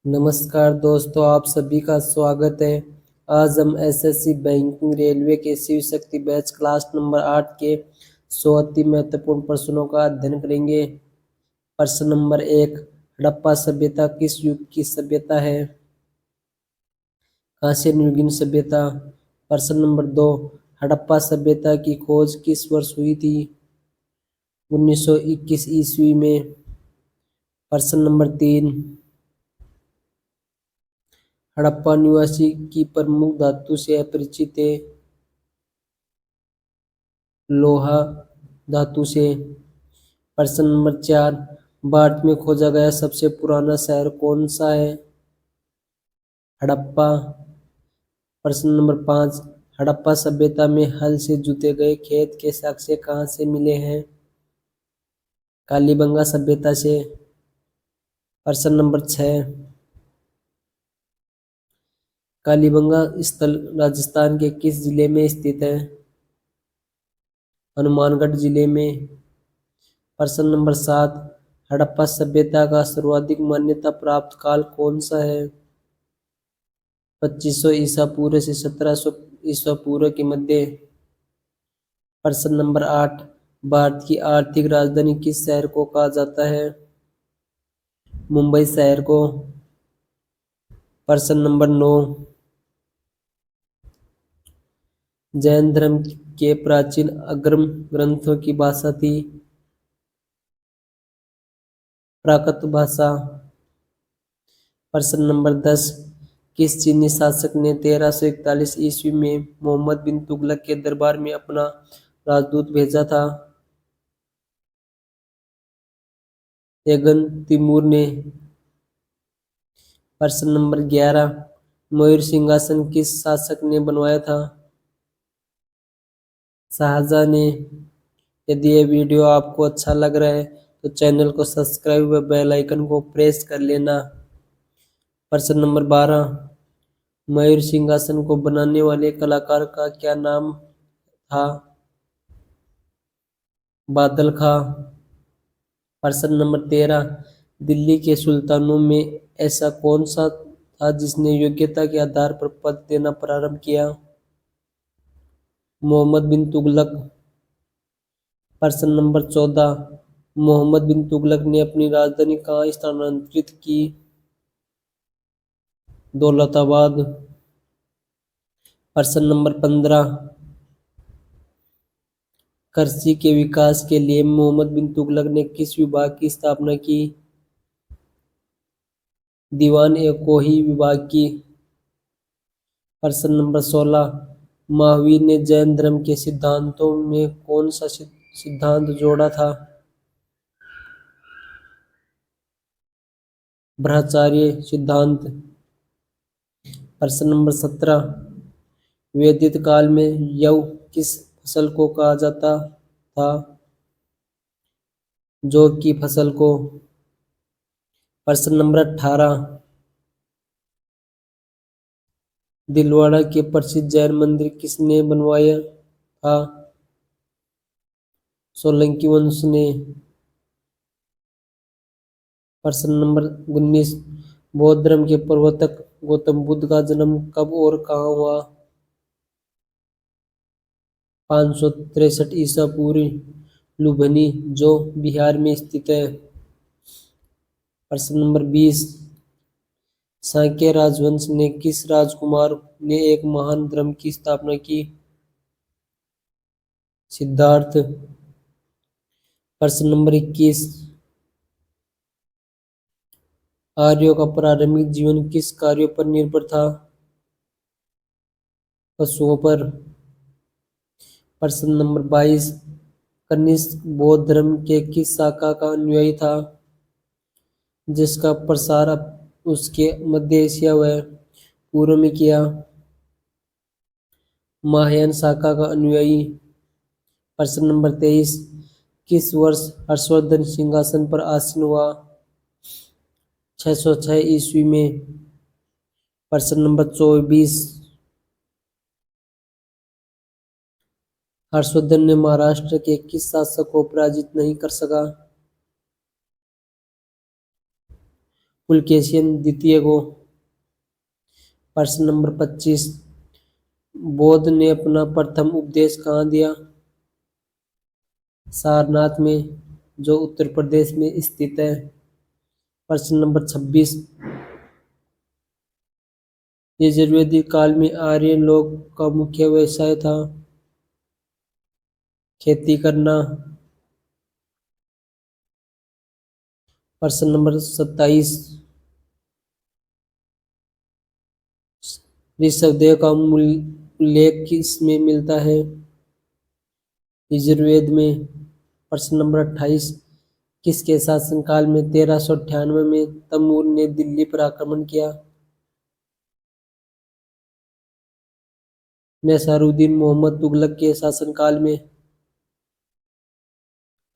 नमस्कार दोस्तों, आप सभी का स्वागत है। आज हम एसएससी बैंकिंग रेलवे के Shiv Shakti batch class number 8 के 100 अति महत्वपूर्ण प्रश्नों का अध्ययन करेंगे। प्रश्न नंबर 1, हड़प्पा सभ्यता किस युग की सभ्यता है? कांस्य युगीन सभ्यता। प्रश्न नंबर 2, हड़प्पा सभ्यता की खोज किस वर्ष हुई थी? 1921 ईस्वी में। प्रश्न नंबर 3, हड़प्पा निवासी की प्रमुख धातु से अपरिचित है? लोहा धातु से। प्रश्न नंबर 4, भारत में खोजा गया सबसे पुराना शहर कौन सा है? हड़प्पा। प्रश्न नंबर 5, हड़प्पा सभ्यता में हल से जुते गए खेत के साक्ष्य कहाँ से मिले हैं? कालीबंगा सभ्यता से। प्रश्न नंबर 6, कालीबंगा स्थल राजस्थान के किस जिले में स्थित है? हनुमानगढ़ जिले में। प्रश्न नंबर 7, हड़प्पा सभ्यता का सर्वाधिक मान्यता प्राप्त काल कौन सा है? 2500 ईसा पूर्व से 1700 ईसा पूर्व के मध्य। प्रश्न नंबर 8, भारत की आर्थिक राजधानी किस शहर को कहा जाता है? मुंबई शहर को। प्रश्न नंबर 9, जैन धर्म के प्राचीन अग्रम ग्रंथों की भाषा थी? प्राकृत भाषा। प्रश्न नंबर 10, किस चीनी शासक ने 1341 ईस्वी में मोहम्मद बिन तुगलक के दरबार में अपना राजदूत भेजा था? यगन तिमूर ने। प्रश्न नंबर 11, मयूर सिंहासन किस शासक ने बनवाया था? शाहजहां ने। यदि यह वीडियो आपको अच्छा लग रहा है तो चैनल को सब्सक्राइब व बेल आइकन को प्रेस कर लेना। प्रश्न नंबर 12, मयूर सिंहासन को बनाने वाले कलाकार का क्या नाम था? बादल खां। प्रश्न नंबर 13, दिल्ली के सुल्तानों में ऐसा कौन सा था जिसने योग्यता के आधार पर पद देना प्रारंभ किया? मोहम्मद बिन तुगलक। प्रश्न नंबर 14, मोहम्मद बिन तुगलक ने अपनी राजधानी कहाँ स्थानांतरित की? दौलताबाद। प्रश्न नंबर 15, कृषि के विकास के लिए मोहम्मद बिन तुगलक ने किस विभाग की स्थापना की? दीवान ए कोही विभाग की। प्रश्न नंबर 16, महावीर ने जैन धर्म के सिद्धांतों में कौन सा सिद्धांत जोड़ा था? ब्रह्मचर्य सिद्धांत। प्रश्न नंबर 17, वैदिक काल में यव किस फसल को कहा जाता था? जौ की फसल को। प्रश्न नंबर 18, दिलवाड़ा के प्रसिद्ध जैन मंदिर किसने बनवाया था? सोलंकी वंश ने। प्रश्न नंबर 19, बौद्ध धर्म के प्रवर्तक गौतम बुद्ध का जन्म कब और कहाँ हुआ? 563 ईसा पूर्व लुम्बिनी, जो बिहार में स्थित है। प्रश्न नंबर 20, शाक्य राजवंश ने किस राजकुमार ने एक महान धर्म की स्थापना की? सिद्धार्थ। प्रश्न नंबर 21, आर्यों का प्रारंभिक जीवन किस कार्यों पर निर्भर था? पशुओं पर। प्रश्न नंबर 22, कनिष्क बौद्ध धर्म के किस शाखा का अनुयायी था जिसका प्रसार उसके मध्य एशिया व पूर्व में किया? महायान शाखा का अनुयायी। प्रश्न नंबर 23, किस वर्ष हर्षवर्धन सिंहासन पर आसीन हुआ? 606 ईस्वी में। प्रश्न नंबर 24, हर्षवर्धन ने महाराष्ट्र के किस शासक को पराजित नहीं कर सका? पुलकेशिन द्वितीय को। प्रश्न नंबर 25, बौद्ध ने अपना प्रथम उपदेश कहाँ दिया? सारनाथ में, जो उत्तर प्रदेश में स्थित है। प्रश्न नंबर 26, यजुर्वेदिक काल में आर्य लोग का मुख्य व्यवसाय था? खेती करना। प्रश्न नंबर 27, ऋषभदेव का उल्लेख किस में मिलता है? यजुर्वेद में। प्रश्न नंबर 28, किसके शासनकाल में 1398 में तैमूर ने दिल्ली पर आक्रमण किया? नसीरुद्दीन मोहम्मद तुगलक के शासनकाल में।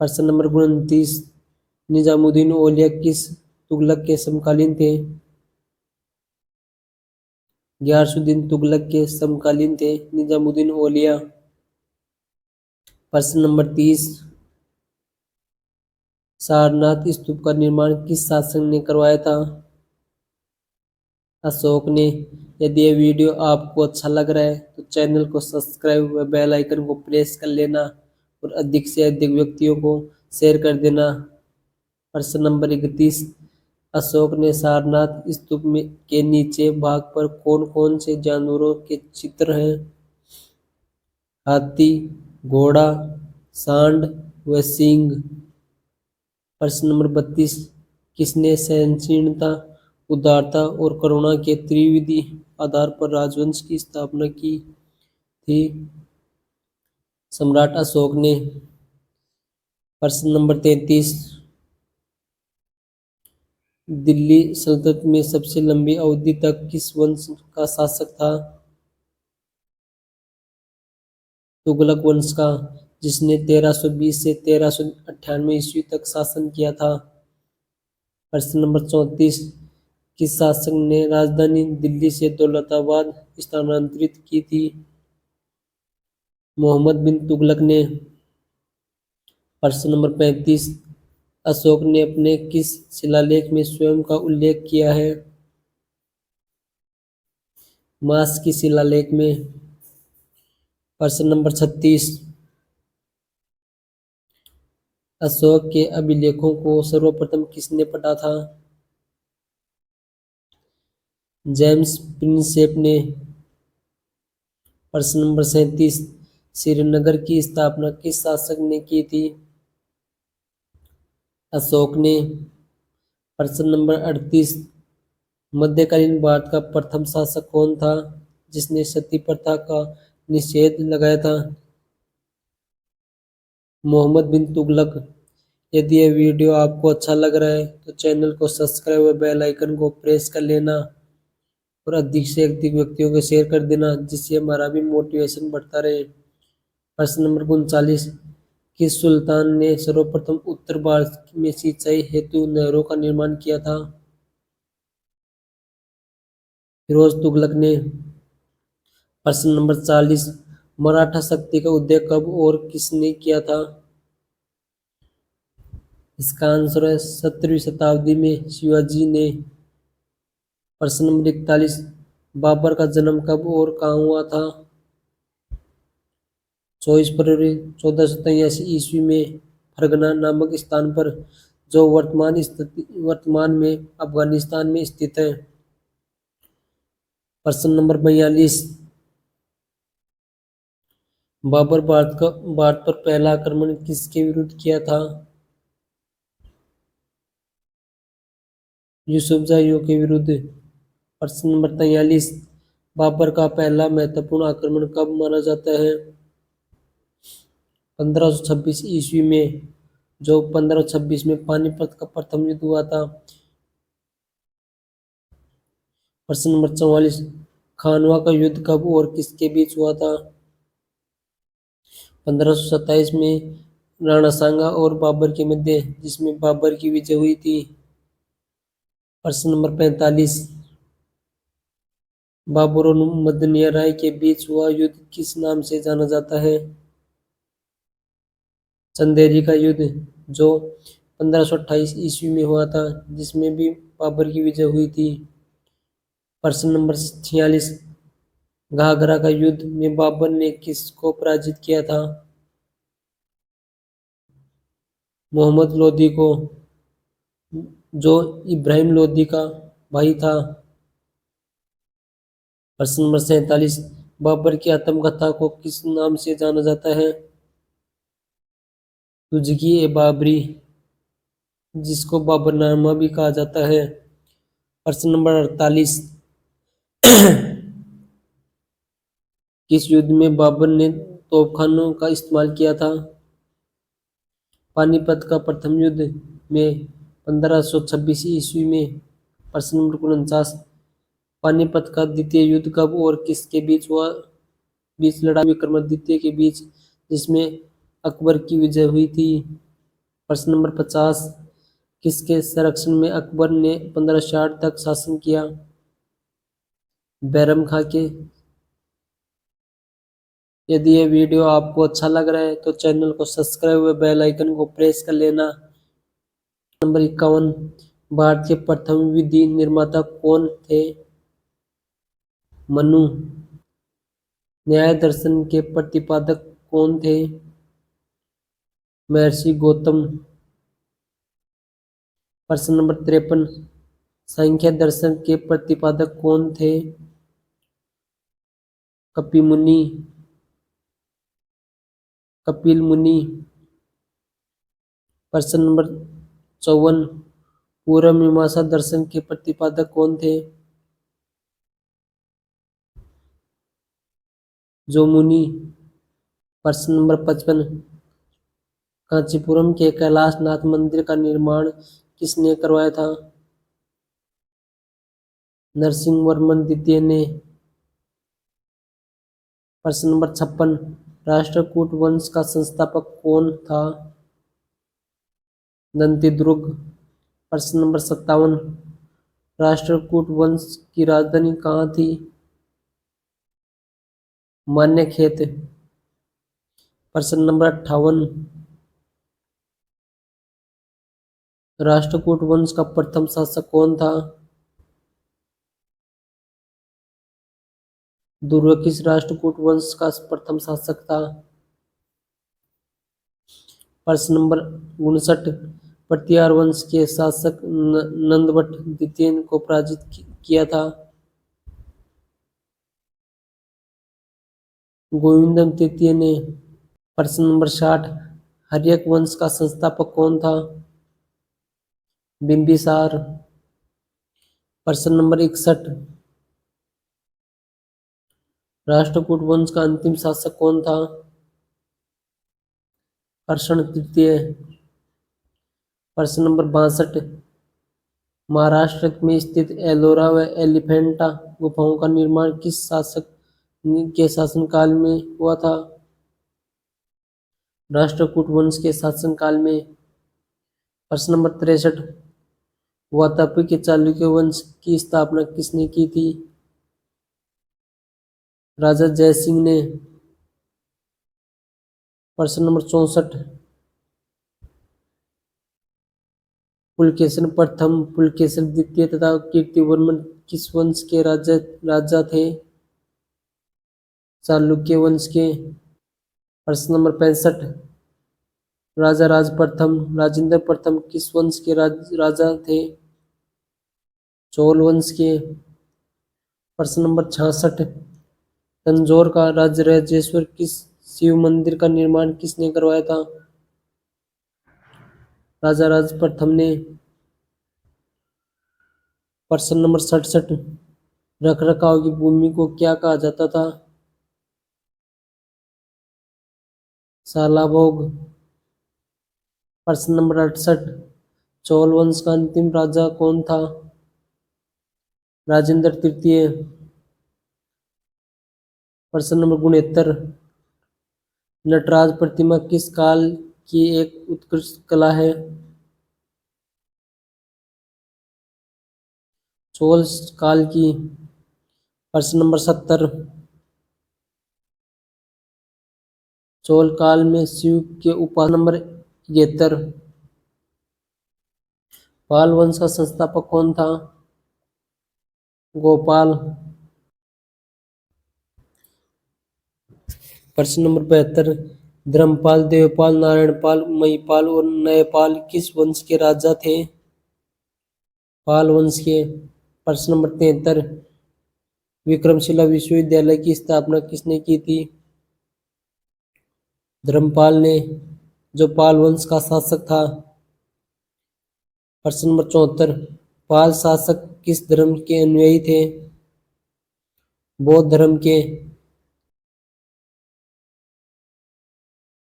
प्रश्न नंबर 29, निजामुद्दीन औलिया किस तुगलक के समकालीन थे? गियासुद्दीन तुगलक के समकालीन थे निजामुद्दीन औलिया। प्रश्न नंबर 30, सारनाथ स्तूप का निर्माण किस शासक ने करवाया था? अशोक ने। यदि ये वीडियो आपको अच्छा लग रहा है तो चैनल को सब्सक्राइब व बेल आइकन को प्रेस कर लेना और अधिक से अधिक व्यक्तियों को शेयर कर देना। प्रश्न नंबर 31, अशोक ने सारनाथ स्तूप में के नीचे भाग पर कौन कौन से जानवरों के चित्र हैं? हाथी, घोड़ा, सांड व सिंह। प्रश्न नंबर 32, किसने सहनशीलता, उदारता और करुणा के त्रिविधि आधार पर राजवंश की स्थापना की थी? सम्राट अशोक ने। प्रश्न नंबर 33, दिल्ली सल्तनत में सबसे लंबी अवधि तक किस वंश का शासक था? तुगलक वंश का, जिसने 1320 से 1398 ईस्वी तक शासन किया था। प्रश्न नंबर 34, किस शासक ने राजधानी दिल्ली से दौलताबाद स्थानांतरित की थी? मोहम्मद बिन तुगलक ने। प्रश्न नंबर 35, अशोक ने अपने किस शिलालेख में स्वयं का उल्लेख किया है? मास की शिलालेख में। प्रश्न नंबर 36, अशोक के अभिलेखों को सर्वप्रथम किसने पढ़ा था? जेम्स प्रिंसेप ने। प्रश्न नंबर 37, श्रीनगर की स्थापना किस शासक ने की थी? अशोक ने। प्रश्न नंबर 38, मध्यकालीन भारत का प्रथम शासक कौन था जिसने सती प्रथा का निषेध लगाया था? मोहम्मद बिन तुगलक। यदि यह वीडियो आपको अच्छा लग रहा है तो चैनल को सब्सक्राइब और बेल आइकन को प्रेस कर लेना और अधिक से अधिक व्यक्तियों को शेयर कर देना, जिससे हमारा भी मोटिवेशन बढ़ता रहे। प्रश्न नंबर 39, किस सुल्तान ने सर्वप्रथम उत्तर भारत में सिंचाई हेतु नहरों का निर्माण किया था? फिरोज तुगलक ने। प्रश्न नंबर 40, मराठा शक्ति का उदय कब और किसने किया था? इसका आंसर है 17वीं शताब्दी में शिवाजी ने। प्रश्न नंबर 41, बाबर का जन्म कब और कहाँ हुआ था? 24 फरवरी 1483 ईस्वी में फरगना नामक स्थान पर, जो वर्तमान में अफगानिस्तान में स्थित है। प्रश्न नंबर 42, बाबर भारत पर पहला आक्रमण किसके विरुद्ध किया था? यूसुफजैयों के विरुद्ध। प्रश्न नंबर 43, बाबर का पहला महत्वपूर्ण आक्रमण कब माना जाता है? 1526 ईस्वी में, जो 1526 में पानीपत का प्रथम युद्ध हुआ था। प्रश्न नंबर 44, खानवा का युद्ध कब और किसके बीच हुआ था? 1527 में राणा सांगा और बाबर के मध्य, जिसमें बाबर की विजय हुई थी। प्रश्न नंबर 45, बाबर और मदनिया राय के बीच हुआ युद्ध किस नाम से जाना जाता है? चंदेरी का युद्ध, जो 1528 ईस्वी में हुआ था, जिसमें भी बाबर की विजय हुई थी? प्रश्न नंबर 46, घाघरा का युद्ध में बाबर ने किसको पराजित किया था? मोहम्मद लोदी को, जो इब्राहिम लोदी का भाई था। प्रश्न नंबर 47, बाबर की आत्मकथा को किस नाम से जाना जाता है? तुझकी ए बाबरी, जिसको बाबरनामा भी कहा जाता है। प्रश्न नंबर 48, किस युद्ध में बाबर ने तोपखानों का इस्तेमाल किया था? पानीपत का प्रथम युद्ध में 1526 ईस्वी में। प्रश्न नंबर 49, पानीपत का द्वितीय युद्ध कब और किसके बीच हुआ? लड़ा विक्रमादित्य के बीच, जिसमें अकबर की विजय हुई थी। प्रश्न नंबर 50, किसके संरक्षण में अकबर ने 1560 तक शासन किया? बैरम खां के। यदि यह वीडियो आपको अच्छा लग रहा है तो चैनल को सब्सक्राइब व बेल आइकन को प्रेस कर लेना। नंबर 51, भारत के प्रथम विधि निर्माता कौन थे? मनु। न्याय दर्शन के प्रतिपादक कौन थे? महर्षि गौतम। प्रश्न नंबर 53, सांख्य दर्शन के प्रतिपादक कौन थे? कपिल मुनि। प्रश्न नंबर 54, पूर्व मीमांसा दर्शन के प्रतिपादक कौन थे? जोमुनि। प्रश्न नंबर 55, कांचीपुरम के कैलाश नाथ मंदिर का निर्माण किसने करवाया था? नरसिंहवर्मन द्वितीय ने। प्रश्न नंबर 56, राष्ट्रकूट वंश का संस्थापक कौन था? दंतीदुर्ग। प्रश्न नंबर 57, राष्ट्रकूट वंश की राजधानी कहाँ थी? मान्यखेत। प्रश्न नंबर 58, राष्ट्रकूट वंश का प्रथम शासक कौन था? दुर्ग किस राष्ट्रकूट वंश का प्रथम शासक था? प्रश्न नंबर 59, प्रतिहार वंश के शासक नंदवट द्वितीय को पराजित किया था? गोविंदम तृतीय ने। प्रश्न नंबर 60, हर्यक वंश का संस्थापक कौन था? बिंबिसार। प्रश्न नंबर 61, राष्ट्रकूट वंश का अंतिम शासक कौन था? कर्षण तृतीय। प्रश्न नंबर 62, महाराष्ट्र में स्थित एलोरा व एलिफेंटा गुफाओं का निर्माण किस शासक के शासनकाल में हुआ था? राष्ट्रकूट वंश के शासनकाल में। प्रश्न नंबर 63, वातापी के चालुक्य वंश की स्थापना किसने की थी? राजा जयसिंह ने। प्रश्न नंबर 64, पुलकेशिन प्रथम, पुलकेशिन द्वितीय तथा कीर्तिवर्मन किस वंश के राजा थे? चालुक्य वंश के। प्रश्न नंबर 65, राजा राज प्रथम, राजेंद्र प्रथम किस वंश के राजा थे? चोल वंश के। प्रश्न नंबर 66, तंजौर का राजराजेश्वर किस शिव मंदिर का निर्माण किसने करवाया था? राजा राज प्रथम ने। प्रश्न नंबर 67, रखरखाव की भूमि को क्या कहा जाता था? सालाभोग। प्रश्न नंबर 68, चोल वंश का अंतिम राजा कौन था? राजेंद्र तृतीय। प्रश्न नंबर 69, नटराज प्रतिमा किस काल की एक उत्कृष्ट कला है? चोल काल की। प्रश्न नंबर 70, चोल काल में शिव के उपासक नंबर 73, पाल वंश का संस्थापक कौन था? गोपाल। प्रश्न नंबर 72, धर्मपाल, देवपाल, नारायणपाल, महिपाल और न्यायपाल किस वंश के राजा थे? पाल वंश के। प्रश्न नंबर 73, विक्रमशिला विश्वविद्यालय की स्थापना किसने की थी? धर्मपाल ने, जो पाल वंश का शासक था। प्रश्न नंबर 74, पाल शासक किस धर्म के अनुयायी थे? बौद्ध धर्म के।